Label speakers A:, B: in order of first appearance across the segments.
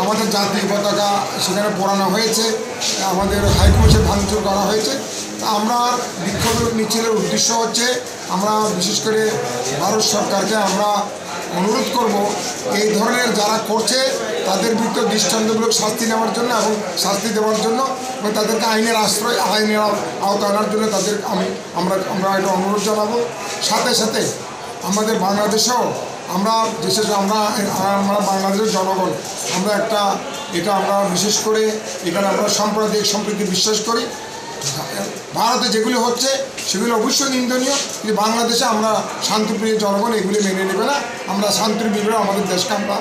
A: আমাদের জাতীয় পতাকা সেখানে পোড়ানো হয়েছে, আমাদের হাইকমিশন ভাঙচুর করা হয়েছে। আমরা বিক্ষোভ মিছিলের উদ্দেশ্য হচ্ছে আমরা বিশেষ করে ভারত সরকারকে আমরা অনুরোধ করব এই ধরনের যারা করছে তাদের বিরুদ্ধে দৃষ্টান্তমূলক শাস্তি নেওয়ার জন্য এবং শাস্তি দেওয়ার জন্য এবং তাদেরকে আইনের আওতায় আনার জন্য আমরা এটা অনুরোধ জানাবো। সাথে সাথে আমাদের বাংলাদেশেও আমরা বাংলাদেশের জনগণ আমরা আমরা বিশেষ করে এখানে আমরা সাম্প্রদায়িক সম্প্রীতি বিশ্বাস করি। ভারতে যেগুলি হচ্ছে সেগুলি অবশ্যই নিন্দনীয়, কিন্তু বাংলাদেশে আমরা শান্তিপ্রিয় জনগণ এগুলি মেনে নেবে না। আমরা শান্তির বিপরীতে আমাদের দেশকে আমরা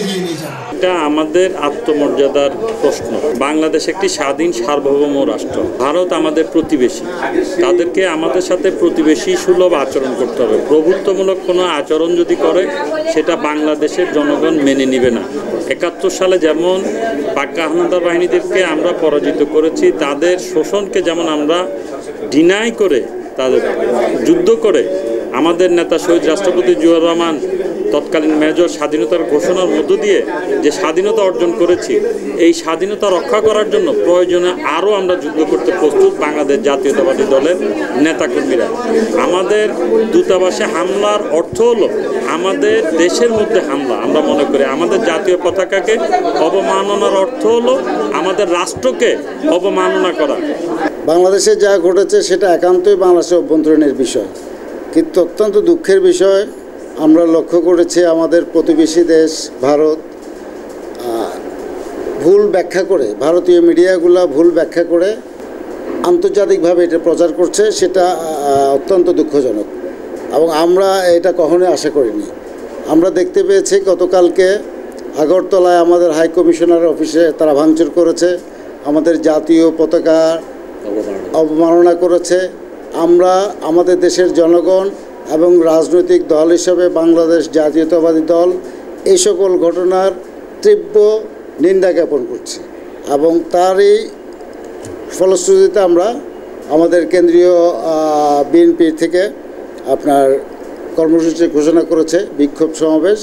A: এগিয়ে নিয়ে যাব।
B: এটা আমাদের আত্মমর্যাদার প্রশ্ন। বাংলাদেশ একটি স্বাধীন সার্বভৌম রাষ্ট্র। ভারত আমাদের প্রতিবেশী, তাদেরকে আমাদের সাথে প্রতিবেশী সুলভ আচরণ করতে হবে। প্রভুত্বমূলক কোনো আচরণ যদি করে সেটা বাংলাদেশের জনগণ মেনে নেবে না। ৭১ সালে যেমন পাক্কা হানাদার বাহিনীদেরকে আমরা পরাজিত করেছি, তাদের শোষণকে যেমন আমরা ডিনাই করে তাদের যুদ্ধ করে আমাদের নেতা শহীদ রাষ্ট্রপতি জিয়াউর রহমান তৎকালীন মেজর স্বাধীনতার ঘোষণার মধ্য দিয়ে যে স্বাধীনতা অর্জন করেছি, এই স্বাধীনতা রক্ষা করার জন্য প্রয়োজনে আরও আমরা যুদ্ধ করতে প্রস্তুত বাংলাদেশ জাতীয়তাবাদী দলের নেতাকর্মীরা। আমাদের দূতাবাসে হামলার অর্থ হলো আমাদের দেশের মধ্যে হামলা। আমরা মনে করি আমাদের জাতীয় পতাকাকে অবমাননার অর্থ হলো আমাদের রাষ্ট্রকে অবমাননা করা।
C: বাংলাদেশে যা ঘটেছে সেটা একান্তই বাংলাদেশের অভ্যন্তরীণের বিষয়, কিন্তু অত্যন্ত দুঃখের বিষয় আমরা লক্ষ্য করেছি আমাদের প্রতিবেশী দেশ ভারত ভুল ব্যাখ্যা করে, ভারতীয় মিডিয়াগুলা ভুল ব্যাখ্যা করে আন্তর্জাতিকভাবে এটা প্রচার করছে। সেটা অত্যন্ত দুঃখজনক এবং আমরা এটা কখনোই আশা করিনি। আমরা দেখতে পেয়েছি গতকালকে আগরতলায় আমাদের হাই কমিশনার অফিসে তারা ভাঙচুর করেছে, আমাদের জাতীয় পতাকা অবমাননা করেছে। আমরা আমাদের দেশের জনগণ এবং রাজনৈতিক দল হিসেবে বাংলাদেশ জাতীয়তাবাদী দল এই সকল ঘটনার তীব্র নিন্দা জ্ঞাপন করছি এবং তারই ফলশ্রুতিতে আমরা আমাদের কেন্দ্রীয় বিএনপি থেকে আপনার কর্মসূচি ঘোষণা করেছে, বিক্ষোভ সমাবেশ,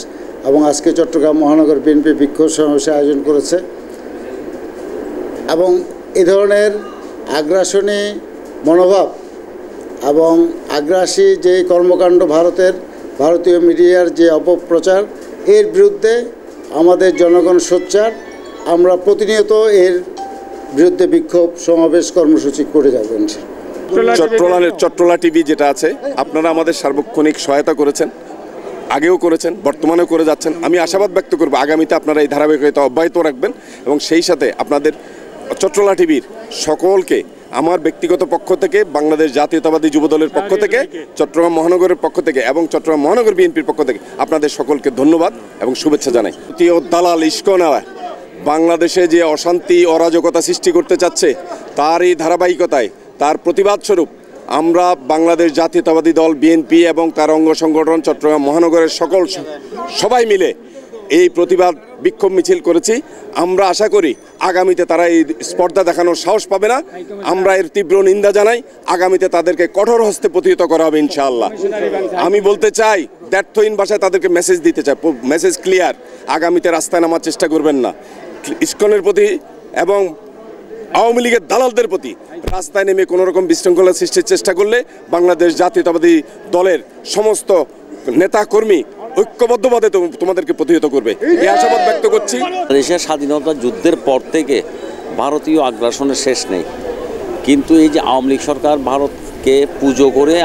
C: এবং আজকে চট্টগ্রাম মহানগর বিএনপি বিক্ষোভ সমাবেশে আয়োজন করেছে। এবং এ ধরনের আগ্রাসনী মনোভাব এবং আগ্রাসী যে কর্মকাণ্ড ভারতীয় মিডিয়ার যে অপপ্রচার, এর বিরুদ্ধে আমাদের জনগণ সোচ্চার। আমরা প্রতিনিয়ত এর বিরুদ্ধে বিক্ষোভ সমাবেশ কর্মসূচি করে যাবেন।
D: চট্টলা টিভি যেটা আছে, আপনারা আমাদের সার্বক্ষণিক সহায়তা করেছেন, আগেও করেছেন, বর্তমানেও করে যাচ্ছেন। আমি আশাবাদ ব্যক্ত করব আগামীতে আপনারা এই ধারাবাহিকতা অব্যাহত রাখবেন এবং সেই সাথে আপনাদের চট্টলা টিভির সকলকে আমার ব্যক্তিগত পক্ষ থেকে, বাংলাদেশ জাতীয়তাবাদী যুবদলের পক্ষ থেকে, চট্টগ্রাম মহানগরের পক্ষ থেকে এবং চট্টগ্রাম মহানগর বিএনপির পক্ষ থেকে আপনাদের সকলকে ধন্যবাদ এবং শুভেচ্ছা জানাই। তৃতীয় দালাল ইস্কন বাংলাদেশে যে অশান্তি অরাজকতা সৃষ্টি করতে চাচ্ছে, তার এই ধারাবাহিকতায় তার প্রতিবাদ স্বরূপ আমরা বাংলাদেশ জাতীয়তাবাদী দল বিএনপি এবং তার অঙ্গ সংগঠন চট্টগ্রাম মহানগরের সবাই মিলে এই প্রতিবাদ বিক্ষোভ মিছিল করেছি। আমরা আশা করি আগামীতে তারা এই স্পর্ধা দেখানোর সাহস পাবে না। আমরা এর তীব্র নিন্দা জানাই। আগামীতে তাদেরকে কঠোর হস্তে প্রতিহত করা হবে ইনশাআল্লাহ। আমি বলতে চাই, দ্ব্যর্থহীন ভাষায় তাদেরকে মেসেজ দিতে চাই, মেসেজ ক্লিয়ার, আগামীতে রাস্তায় নামার চেষ্টা করবেন না। ইসকনের প্রতি এবং আওয়ামী লীগের দালালদের প্রতি রাস্তায় নেমে কোনো রকম বিশৃঙ্খলা সৃষ্টির চেষ্টা করলে বাংলাদেশ জাতীয়তাবাদী দলের সমস্ত নেতাকর্মী ঐক্যবদ্ধভাবে তোমাদেরকে প্রতিহত করবে, এই আশাবাদ ব্যক্ত করছি।
E: দেশের স্বাধীনতা যুদ্ধের পর থেকে ভারতীয় আগ্রাসনের শেষ নেই, কিন্তু এই যে আওয়ামী লীগ সরকার ভারতকে পুজো করে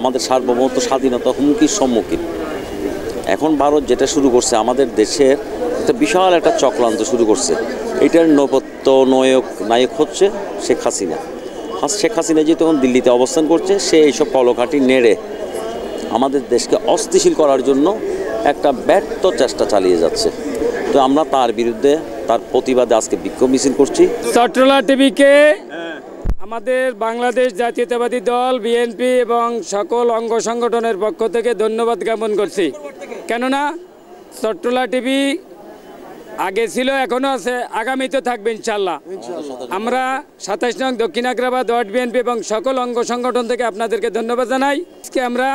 E: আমাদের সার্বভৌমত্ব স্বাধীনতা হুমকির সম্মুখীন। এখন ভারত যেটা শুরু করছে, আমাদের দেশের একটা বিশাল একটা চক্রান্ত শুরু করছে। এটার নেপথ্য নায়ক হচ্ছে শেখ হাসিনা। শেখ হাসিনা যে তখন দিল্লিতে অবস্থান করছে, সে এইসব কলকাঠি নেড়ে আমাদের দেশকে অস্থিতিশীল করার জন্য একটা ব্যর্থ চেষ্টা চালিয়ে যাচ্ছে। তো আমরা তার বিরুদ্ধে, তার প্রতিবাদে আজকে বিক্ষোভ মিছিল করছি।
F: চট্টলা টিভিকে আমাদের বাংলাদেশ জাতীয়তাবাদী দল বিএনপি এবং সকল অঙ্গ সংগঠনের পক্ষ থেকে ধন্যবাদ জ্ঞাপন করছি। কেননা চট্টলা টিভি আগে ছিল, এখনও আছে, আগামীতে থাকবে ইনশাল্লাহ। আমরা ২৭ নং দক্ষিণ আগ্রাবাদ ওয়ার্ড বিএনপি এবং সকল অঙ্গ সংগঠন থেকে আপনাদেরকে ধন্যবাদ জানাই। আজকে আমরা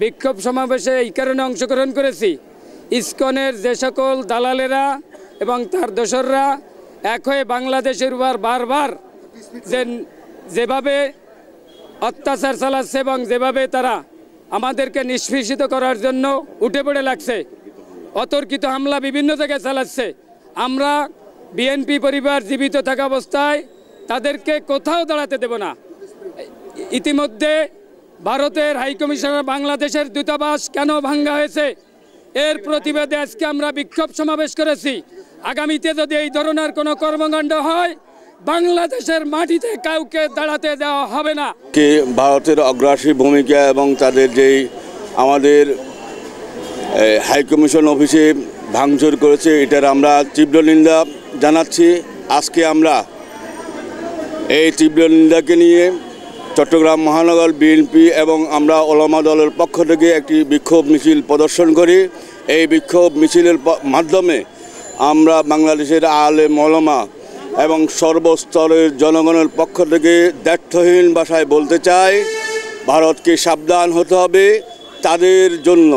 F: বিক্ষোভ সমাবেশে এই কারণে অংশগ্রহণ করেছি, ইসকনের যে সকল দালালেরা এবং তার দোসররা এক হয়ে বাংলাদেশের উপর বারবার যেভাবে অত্যাচার চালাচ্ছে এবং যেভাবে তারা আমাদেরকে নিষ্পেষিত করার জন্য উঠে পড়ে লাগছে, অতর্কিত হামলা বিভিন্ন জায়গায় চালাচ্ছে, আমরা বিএনপি পরিবার জীবিত থাকা অবস্থায় তাদেরকে কোথাও দাঁড়াতে দেব না। ইতিমধ্যে ভারতের হাইকমিশনার বাংলাদেশের দূতাবাস কেন ভাঙ্গা হয়েছে এর প্রতিবাদে আজকে আমরা বিক্ষোভ সমাবেশ করেছি। আগামীতে যদি এই ধরনের কোনো কর্মকাণ্ড হয় বাংলাদেশের মাটিতে কাউকে দাঁড়াতে দেওয়া হবে না।
G: ভারতের অগ্রাসী ভূমিকা এবং তাদের যেই আমাদের হাইকমিশন অফিসে ভাঙচুর করেছে এটার আমরা তীব্র নিন্দা জানাচ্ছি। আজকে আমরা এই তীব্র নিন্দাকে নিয়ে চট্টগ্রাম মহানগর বিএনপি এবং আমরা ওলামা দলের পক্ষ থেকে একটি বিক্ষোভ মিছিল প্রদর্শন করি। এই বিক্ষোভ মিছিলের মাধ্যমে আমরা বাংলাদেশের আলেম ওলামা এবং সর্বস্তরের জনগণের পক্ষ থেকে দ্ব্যর্থহীন ভাষায় বলতে চাই, ভারতকে সাবধান হতে হবে তাদের জন্য,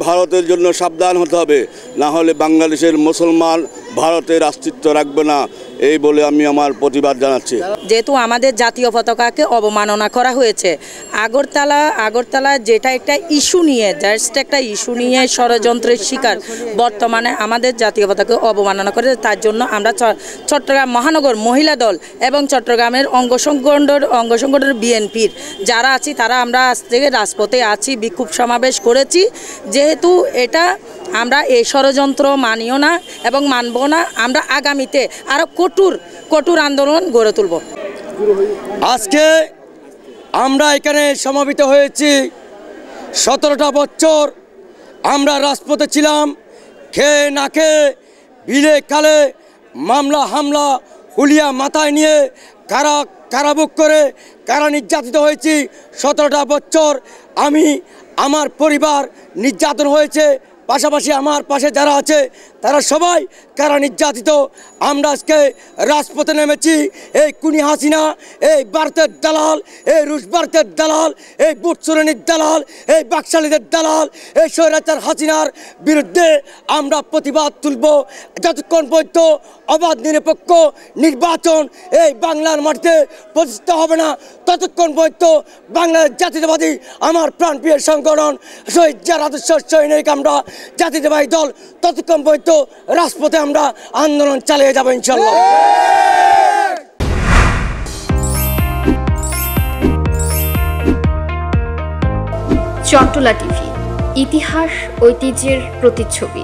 G: ভারতের জন্য সাবধান হতে হবে, না হলে বাংলাদেশের মুসলমান ভারতের অস্তিত্ব রাখবে না। এই বলে আমি আমার প্রতিবাদ জানাচ্ছি।
H: যেহেতু আমাদের জাতীয় পতাকাকে অবমাননা করা হয়েছে, আগরতলা যেটা একটা ইস্যু নিয়ে, জাস্ট একটা ইস্যু নিয়ে ষড়যন্ত্রের শিকার বর্তমানে আমাদের জাতীয় পতাকাকে অবমাননা করে, তার জন্য আমরা চট্টগ্রাম মহানগর মহিলা দল এবং চট্টগ্রামের অঙ্গসংগঠনের বিএনপির যারা আছি তারা আমরা আজ থেকে রাজপথে আছি, বিক্ষোভ সমাবেশ করেছি। যেহেতু এটা আমরা এই ষড়যন্ত্র মানিও না এবং মানব না, আমরা আগামীতে আরও কঠোর আন্দোলন গড়ে তুলব।
I: আজকে আমরা এখানে সমবেত হয়েছি, 17টা বছর আমরা রাজপথে ছিলাম, খেয়ে না খেয়ে বিলে কালে মামলা হামলা হুলিয়া মাথায় নিয়ে কারাভোগ করে কারা নির্যাতিত হয়েছি। 17টা বছর আমি আমার পরিবার নির্যাতন হয়েছে, পাশাপাশি আমার পাশে যারা আছে তারা সবাই কারা নির্যাতিত। আমরা আজকে রাজপথে নেমেছি। এই কুনি হাসিনা, এই ভারতের দালাল, এই রুশ ভারতের দালাল, এই বুটসুরানির দালাল, এই বাকশালীদের দালাল, এই স্বৈরাচার হাসিনার বিরুদ্ধে আমরা প্রতিবাদ তুলব। যতক্ষণ পর্যন্ত অবাধ নিরপেক্ষ নির্বাচন এই বাংলার মাটিতে প্রতিষ্ঠা হবে না, ততক্ষণ পর্যন্ত বাংলাদেশ জাতীয়তাবাদী আমার প্রাণপ্রিয় সংগঠন শহীদ জিয়ার আদর্শ সৈনিক আমরা জাতীয়তাবাদী দল ততক্ষণ পর্যন্ত রাজপথে আমরা আন্দোলন চালিয়ে যাব ইনশাআল্লাহ।
J: চট্টলা টিভি, ইতিহাস ঐতিহ্যের প্রতিচ্ছবি।